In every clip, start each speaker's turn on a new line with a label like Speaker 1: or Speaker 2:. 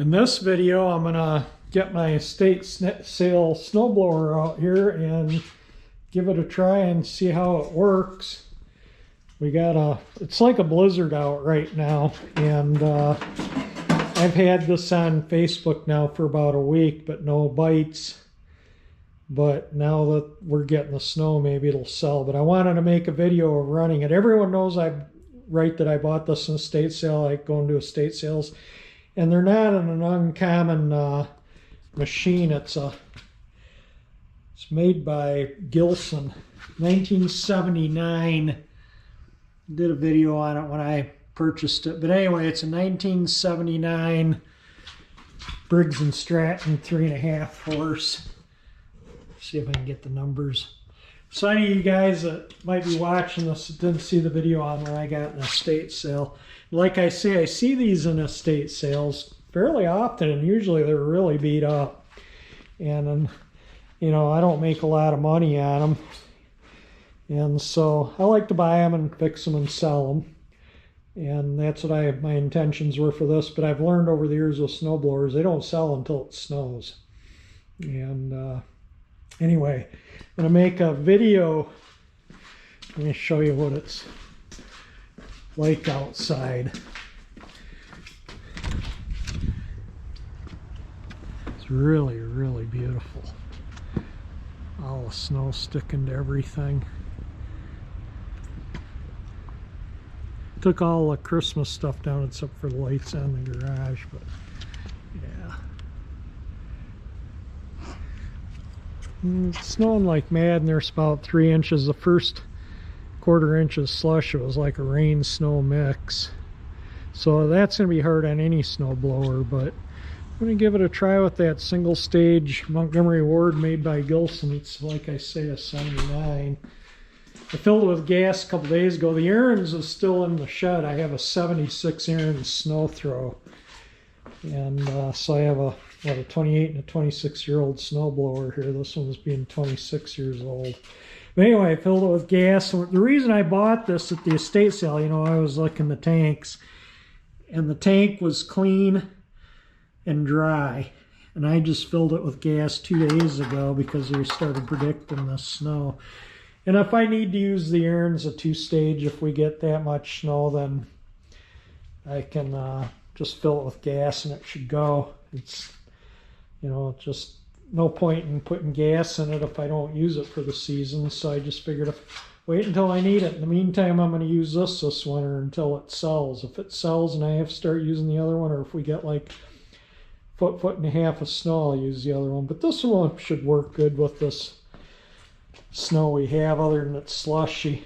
Speaker 1: In this video, I'm gonna get my estate sale snowblower out here and give it a try and see how it works. It's like a blizzard out right now, and I've had this on Facebook now for about a week, but no bites. But now that we're getting the snow, maybe it'll sell. But I wanted to make a video of running it. Everyone knows that I bought this in a estate sale. I go into estate sales, and they're not an uncommon machine. It's made by Gilson, 1979. Did a video on it when I purchased it. But anyway, it's a 1979 Briggs Stratton 3.5 horse. See if I can get the numbers. So any of you guys that might be watching this didn't see the video on when I got an estate sale. Like I say, I see these in estate sales fairly often, and usually they're really beat up. And you know, I don't make a lot of money on them. And so I like to buy them and fix them and sell them. And that's what my intentions were for this. But I've learned over the years with snowblowers, they don't sell until it snows. And anyway, I'm going to make a video. Let me show you what it's like outside. It's really, really beautiful. All the snow sticking to everything. Took all the Christmas stuff down except for the lights on the garage, but yeah. It's snowing like mad, and there's about 3 inches. The first 1/4 inch of slush, it was like a rain snow mix. So that's going to be hard on any snow blower, but I'm going to give it a try with that single stage Montgomery Ward made by Gilson. It's, like I say, a 79. I filled it with gas a couple days ago. The errands is still in the shed. I have a 76 errands snow throw. And so I have a 28 and a 26-year-old snow blower here. This one's being 26 years old. But anyway, I filled it with gas. The reason I bought this at the estate sale, you know, I was looking the tanks, and the tank was clean and dry. And I just filled it with gas 2 days ago because they started predicting the snow. And if I need to use the errands a 2-stage, if we get that much snow, then I can just fill it with gas and it should go. It's, you know, just no point in putting gas in it if I don't use it for the season. So I just figured wait until I need it. In the meantime, I'm going to use this winter until it sells. If it sells and I have to start using the other one, or if we get like foot and a half of snow, I'll use the other one. But this one should work good with this snow we have, other than it's slushy.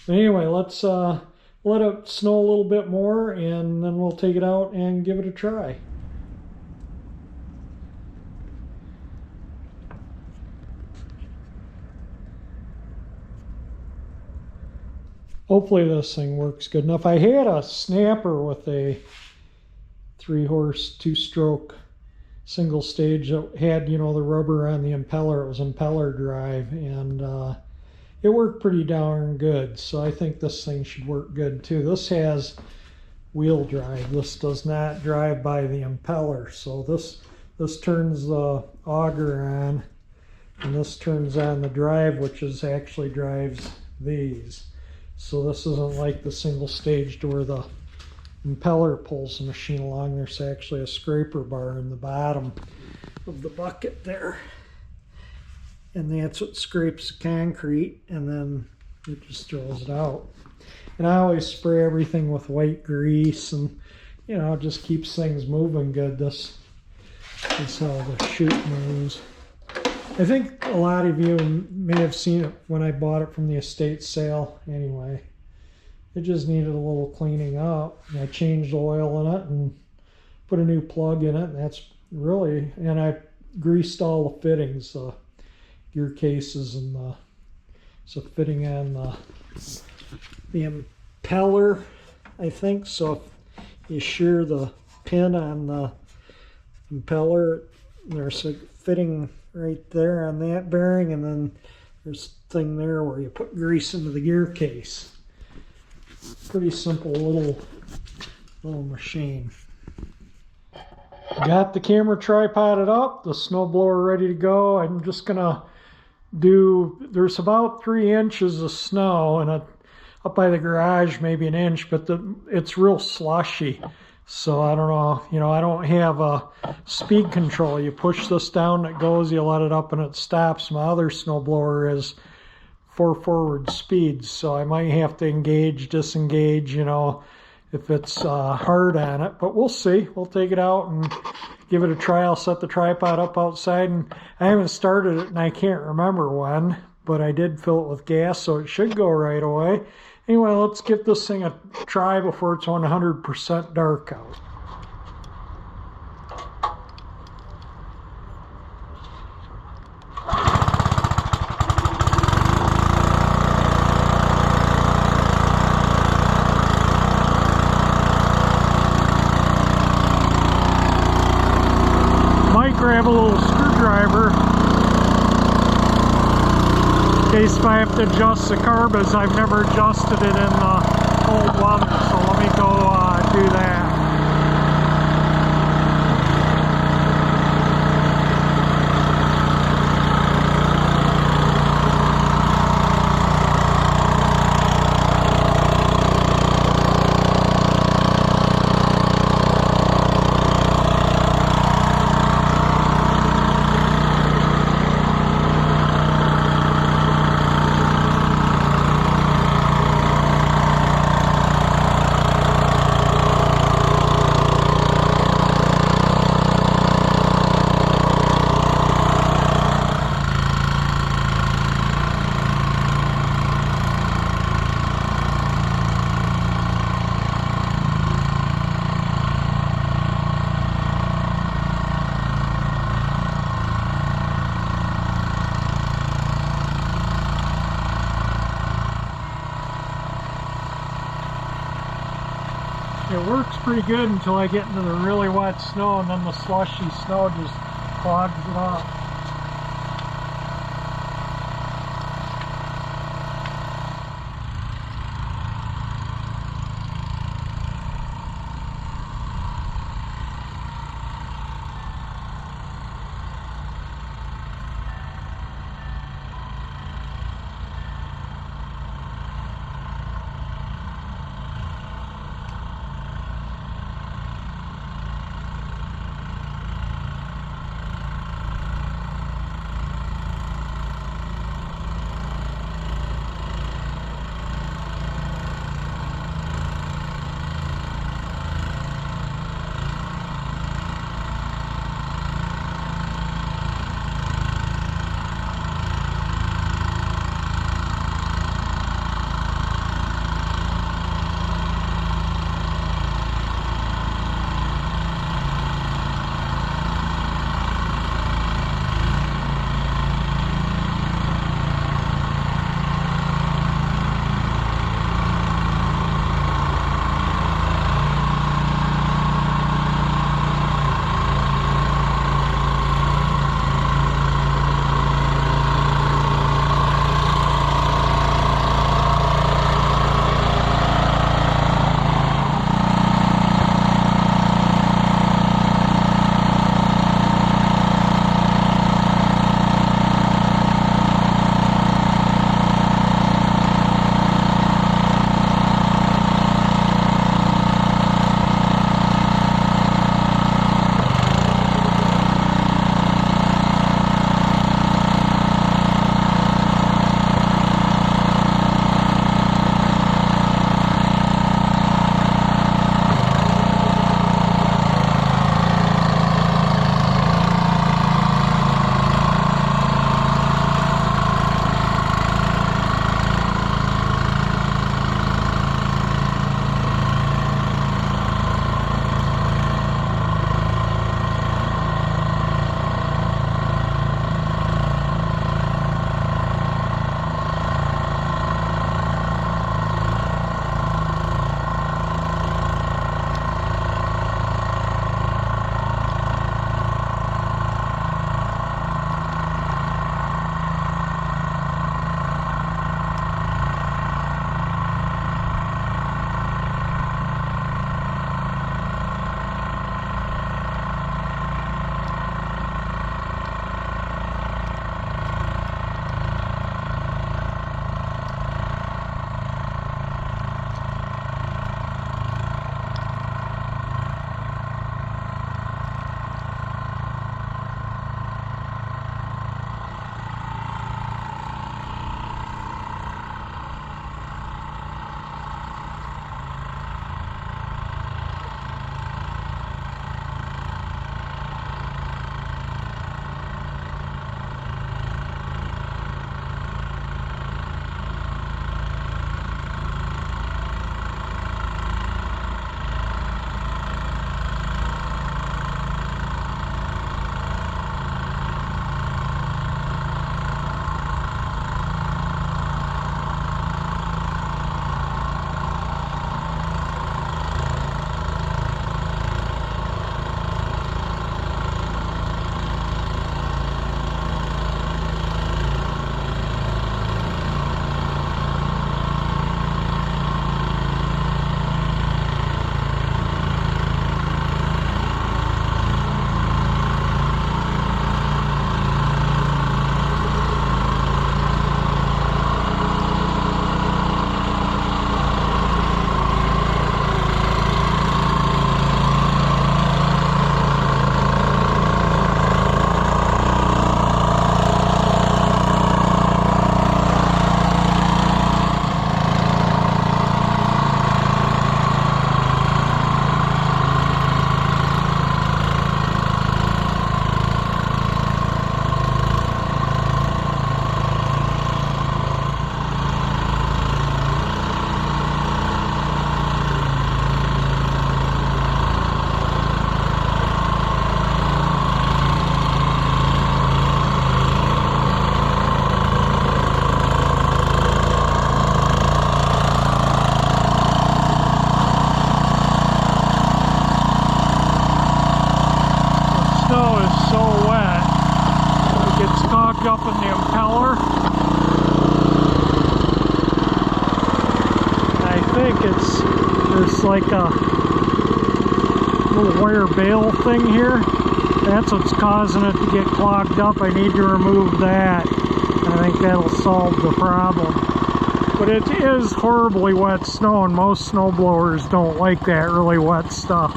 Speaker 1: But anyway, let's let it snow a little bit more, and then we'll take it out and give it a try. Hopefully this thing works good enough. I had a snapper with a 3-horse 2-stroke single stage that had, you know, the rubber on the impeller. It was impeller drive, and it worked pretty darn good. So I think this thing should work good too. This has wheel drive. This does not drive by the impeller. So this turns the auger on, and this turns on the drive, which actually drives these. So this isn't like the single stage to where the impeller pulls the machine along. There's actually a scraper bar in the bottom of the bucket there, and that's what scrapes the concrete, and then it just throws it out. And I always spray everything with white grease, and you know, it just keeps things moving good. This is how the chute moves. I think a lot of you may have seen it when I bought it from the estate sale. Anyway, it just needed a little cleaning up. And I changed oil in it and put a new plug in it. And that's really, and I greased all the fittings, the gear cases, and the fitting on the impeller, I think. So if you shear the pin on the impeller, there's a fitting right there on that bearing, and then there's a thing there where you put grease into the gear case. Pretty simple little machine. Got the camera tripoded up, the snowblower ready to go. I'm just gonna there's about 3 inches of snow and up by the garage maybe an inch, but it's real slushy. So I don't know, I don't have a speed control. You push this down, it goes, you let it up and it stops. My other snowblower is 4 forward speeds, so I might have to engage, disengage, if it's hard on it, but we'll see. We'll take it out and give it a try. I'll set the tripod up outside, and I haven't started it and I can't remember when, but I did fill it with gas, so it should go right away. Anyway, let's give this thing a try before it's 100% dark out. Grab a little screwdriver in case if I have to adjust the carbons. I've never adjusted it in the cold weather, so let me go do that. It works pretty good until I get into the really wet snow, and then the slushy snow just clogs it up. snowblower. I think there's like a little wire bail thing here. That's what's causing it to get clogged up. I need to remove that. I think that'll solve the problem. But it is horribly wet snow, and most snowblowers don't like that really wet stuff.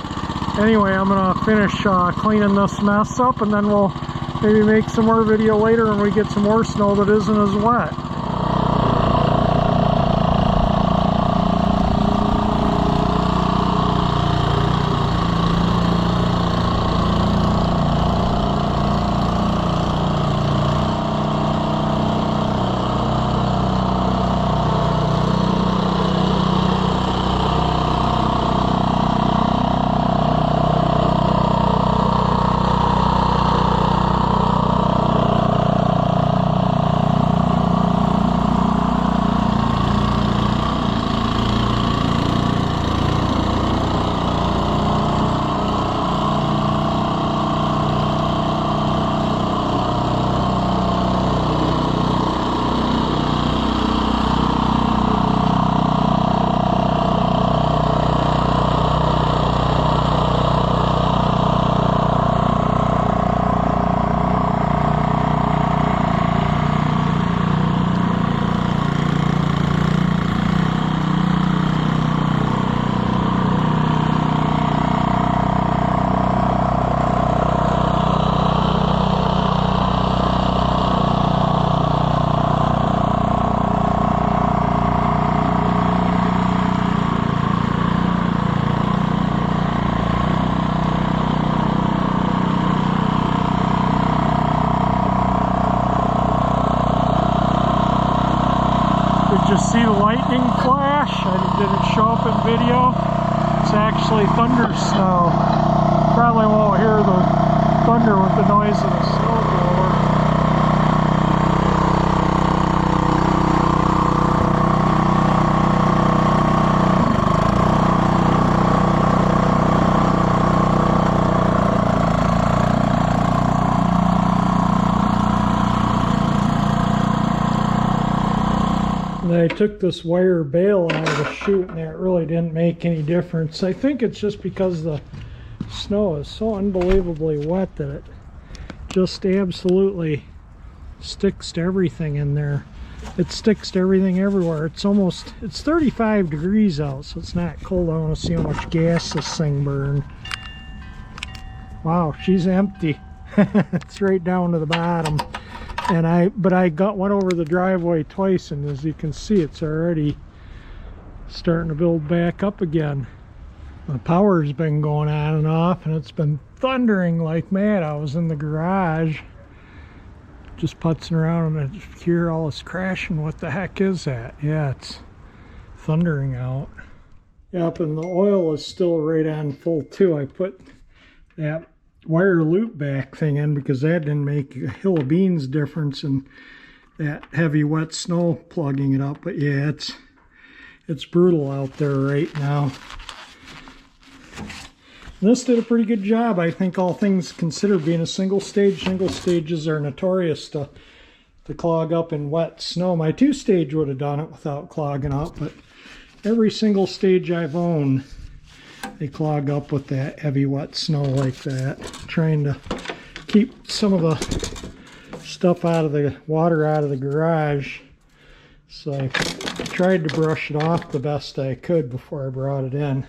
Speaker 1: Anyway, I'm going to finish cleaning this mess up, and then we'll maybe make some more video later when we get some more snow that isn't as wet. See the lightning flash? Did it show up in video? It's actually thunder snow. Probably won't hear the thunder with the noise of the snowblower. I took this wire bail out of the chute, and that really didn't make any difference. I think it's just because the snow is so unbelievably wet that it just absolutely sticks to everything in there. It sticks to everything everywhere. It's 35 degrees out, so it's not cold. I want to see how much gas this thing burned. Wow, she's empty. It's right down to the bottom. But I went over the driveway twice, and as you can see, it's already starting to build back up again. The power's been going on and off, and it's been thundering like mad. I was in the garage just putzing around, and I just hear all this crashing. What the heck is that? Yeah, it's thundering out. Yep, and the oil is still right on full too. I put that wire loop back thing in because that didn't make a hill of beans difference in that heavy wet snow plugging it up. But yeah, it's brutal out there right now. And this did a pretty good job, I think, all things considered. Being a single stage, single stages are notorious to clog up in wet snow. My two stage would have done it without clogging up, but every single stage I've owned, they clog up with that heavy wet snow like that. Trying to keep some of the stuff out of the water out of the garage, so I tried to brush it off the best I could before I brought it in.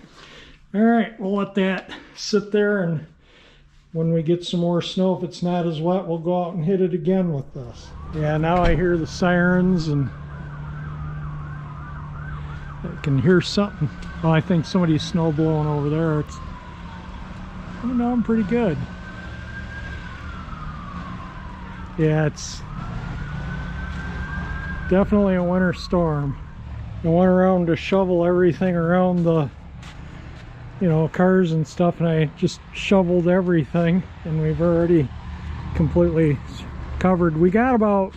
Speaker 1: All right, we'll let that sit there, and when we get some more snow, if it's not as wet, we'll go out and hit it again with this. Yeah, now I hear the sirens, and I can hear something. Well, I think somebody's snow blowing over there. It's coming down pretty good. Yeah, it's definitely a winter storm. I went around to shovel everything around the, cars and stuff, and I just shoveled everything, and we've already completely covered. We got about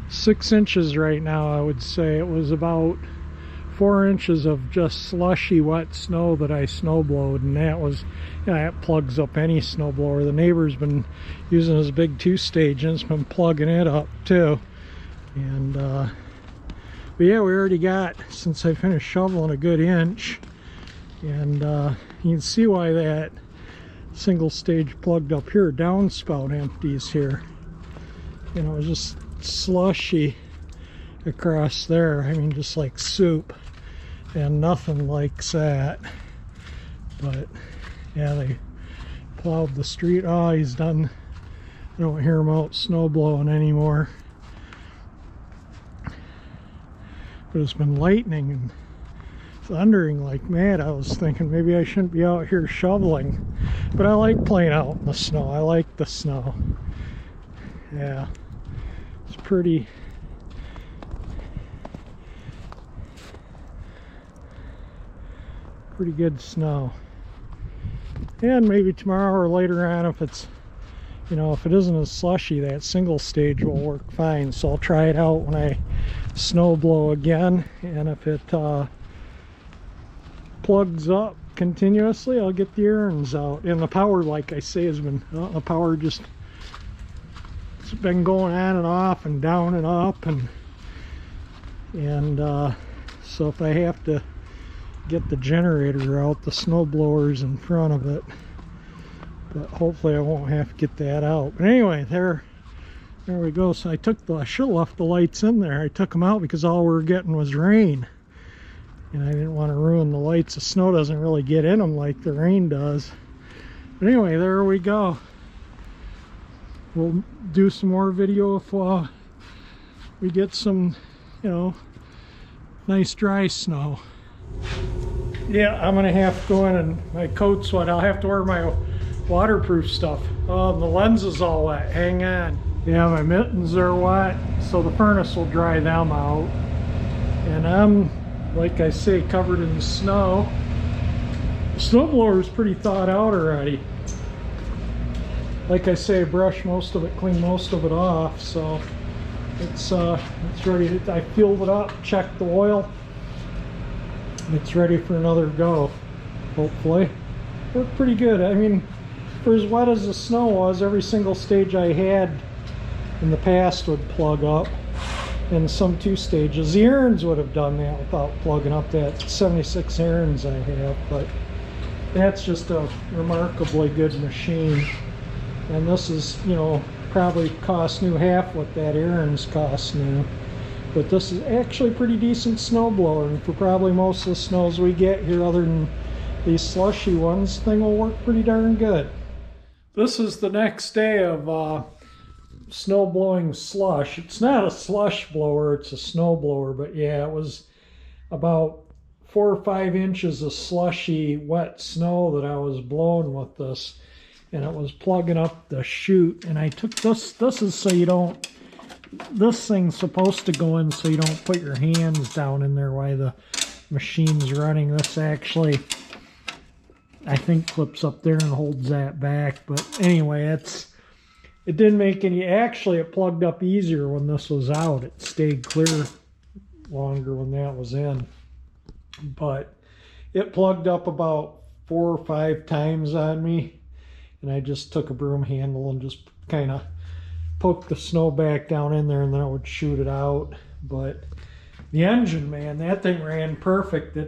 Speaker 1: 6 inches right now, I would say. It was about 4 inches of just slushy wet snow that I snowblowed, and that was, that plugs up any snowblower. The neighbor's been using his big 2-stage, and it's been plugging it up too. And but yeah, we already got, since I finished shoveling, a good inch. And you can see why that single stage plugged up here, downspout empties here. You know, it was just slushy across there. I mean, just like soup, and nothing likes that. But yeah, they plowed the street. Oh, he's done. I don't hear him out snow blowing anymore. But it's been lightning and thundering like mad. I was thinking maybe I shouldn't be out here shoveling, but I like playing out in the snow. I like the snow. Yeah, it's pretty good snow. And maybe tomorrow or later on, if it's, you know, if it isn't as slushy, that single stage will work fine. So I'll try it out when I snow blow again, and if it plugs up continuously, I'll get the errands out. And the power, like I say, has been the power just, it's been going on and off and down and up, and so if I have to get the generator out, the snow blower's in front of it, but hopefully I won't have to get that out. But anyway, there we go. So I should have left the lights in there. I took them out because all we were getting was rain, and I didn't want to ruin the lights. The snow doesn't really get in them like the rain does. But anyway, there we go. We'll do some more video if we get some, you know, nice dry snow. Yeah, I'm gonna have to go in, and my coat's wet. I'll have to wear my waterproof stuff. Oh, the lens is all wet. Hang on. Yeah, my mittens are wet, so the furnace will dry them out. And I'm, like I say, covered in snow. The snowblower is pretty thawed out already. Like I say, I brushed most of it, cleaned most of it off, so it's ready. I filled it up, checked the oil. It's ready for another go, hopefully. Worked pretty good. I mean, for as wet as the snow was, every single stage I had in the past would plug up, and some 2 stages. The errands would have done that without plugging up. That 76 errands I have, but that's just a remarkably good machine. And this is, you know, probably cost new half what that errands cost new. But this is actually a pretty decent snow blower, and for probably most of the snows we get here, other than these slushy ones, thing will work pretty darn good. This is the next day of snow blowing slush. It's not a slush blower, it's a snow blower, but yeah, it was about 4 or 5 inches of slushy wet snow that I was blowing with this, and it was plugging up the chute. And I took this is so you don't, this thing's supposed to go in so you don't put your hands down in there while the machine's running. This actually, I think, clips up there and holds that back. But anyway, it didn't make any, actually it plugged up easier when this was out. It stayed clear longer when that was in. But it plugged up about 4 or 5 times on me, and I just took a broom handle and just kind of poke the snow back down in there, and then it would shoot it out. But the engine, man, that thing ran perfect.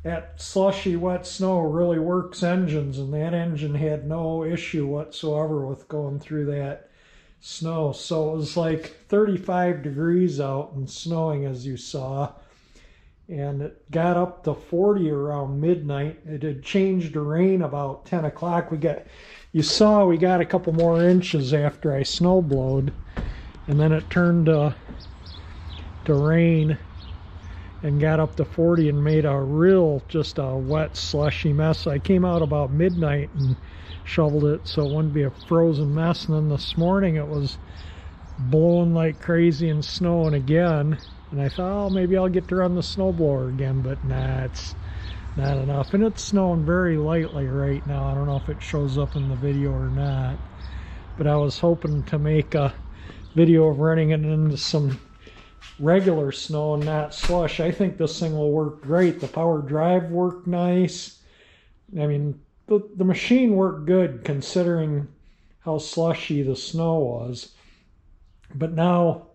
Speaker 1: That slushy wet snow really works engines, and that engine had no issue whatsoever with going through that snow. So it was like 35 degrees out and snowing, as you saw, and it got up to 40 around midnight. It had changed to rain about 10 o'clock. You saw we got a couple more inches after I snow blowed, and then it turned to rain and got up to 40 and made just a wet slushy mess. So I came out about midnight and shoveled it so it wouldn't be a frozen mess. And then this morning it was blowing like crazy and snowing again, and I thought, oh, maybe I'll get to run the snowblower again, but nah, it's not enough. And it's snowing very lightly right now. I don't know if it shows up in the video or not, but I was hoping to make a video of running it into some regular snow and not slush. I think this thing will work great. The power drive worked nice. I mean, the machine worked good considering how slushy the snow was. But now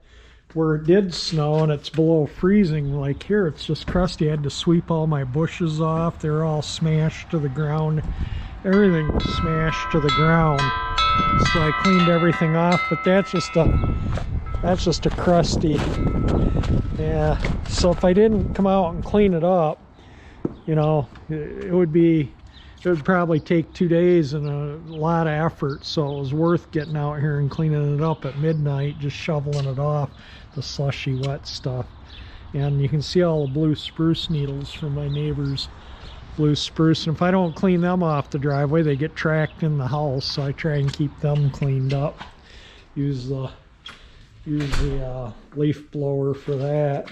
Speaker 1: where it did snow and it's below freezing, like here, it's just crusty. I had to sweep all my bushes off. They're all smashed to the ground. Everything was smashed to the ground. So I cleaned everything off, but that's just a crusty. Yeah, so if I didn't come out and clean it up, you know, it would probably take 2 days and a lot of effort. So it was worth getting out here and cleaning it up at midnight, just shoveling it off, the slushy wet stuff. And you can see all the blue spruce needles from my neighbor's blue spruce, and if I don't clean them off the driveway, they get tracked in the house, so I try and keep them cleaned up. Use the leaf blower for that.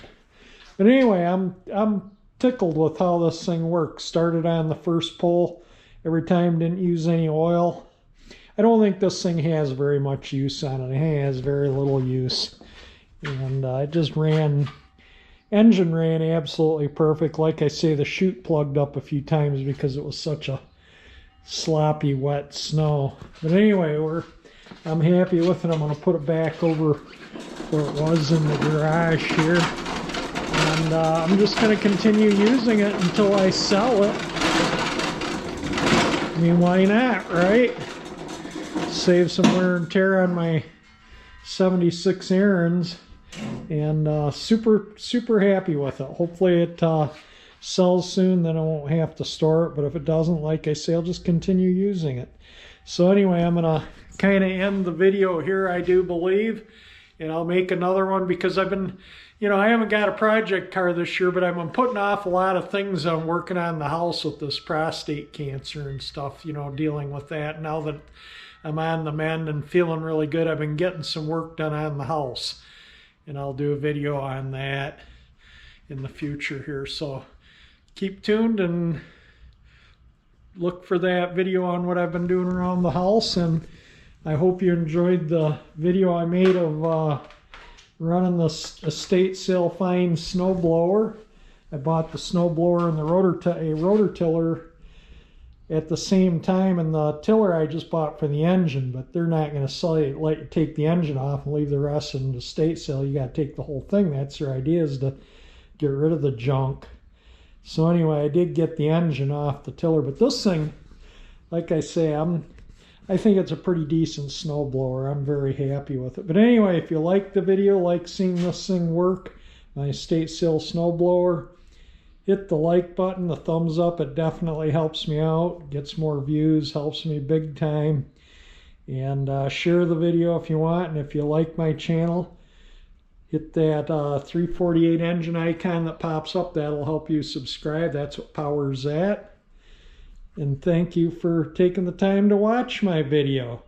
Speaker 1: But anyway, I'm tickled with how this thing works. Started on the first pull every time, didn't use any oil. I don't think this thing has very much use on it. It has very little use, and it just engine ran absolutely perfect. Like I say, the chute plugged up a few times because it was such a sloppy wet snow. But anyway, I'm happy with it. I'm going to put it back over where it was in the garage here, and I'm just going to continue using it until I sell it. I mean, why not, right? Save some wear and tear on my 76 errands. And super happy with it. Hopefully it sells soon, then I won't have to store it. But if it doesn't, like I say, I'll just continue using it. So anyway, I'm gonna kind of end the video here, I do believe, and I'll make another one because I've been, you know, I haven't got a project car this year, but I've been putting off a lot of things. I'm working on the house with this prostate cancer and stuff, you know, dealing with that. Now that I'm on the mend and feeling really good, I've been getting some work done on the house. And I'll do a video on that in the future here. So keep tuned and look for that video on what I've been doing around the house. And I hope you enjoyed the video I made of running the estate sale fine snowblower. I bought the snowblower and the rototiller at the same time, and the tiller I just bought for the engine, but they're not going to let you take the engine off and leave the rest in the estate sale. You got to take the whole thing. That's their idea, is to get rid of the junk. So anyway, I did get the engine off the tiller, but this thing, like I say, I think it's a pretty decent snowblower. I'm very happy with it. But anyway, if you like the video, like seeing this thing work, my estate sale snowblower, hit the like button, the thumbs up. It definitely helps me out, gets more views, helps me big time. And share the video if you want. And if you like my channel, hit that 348 engine icon that pops up. That'll help you subscribe. That's what powers that. And thank you for taking the time to watch my video.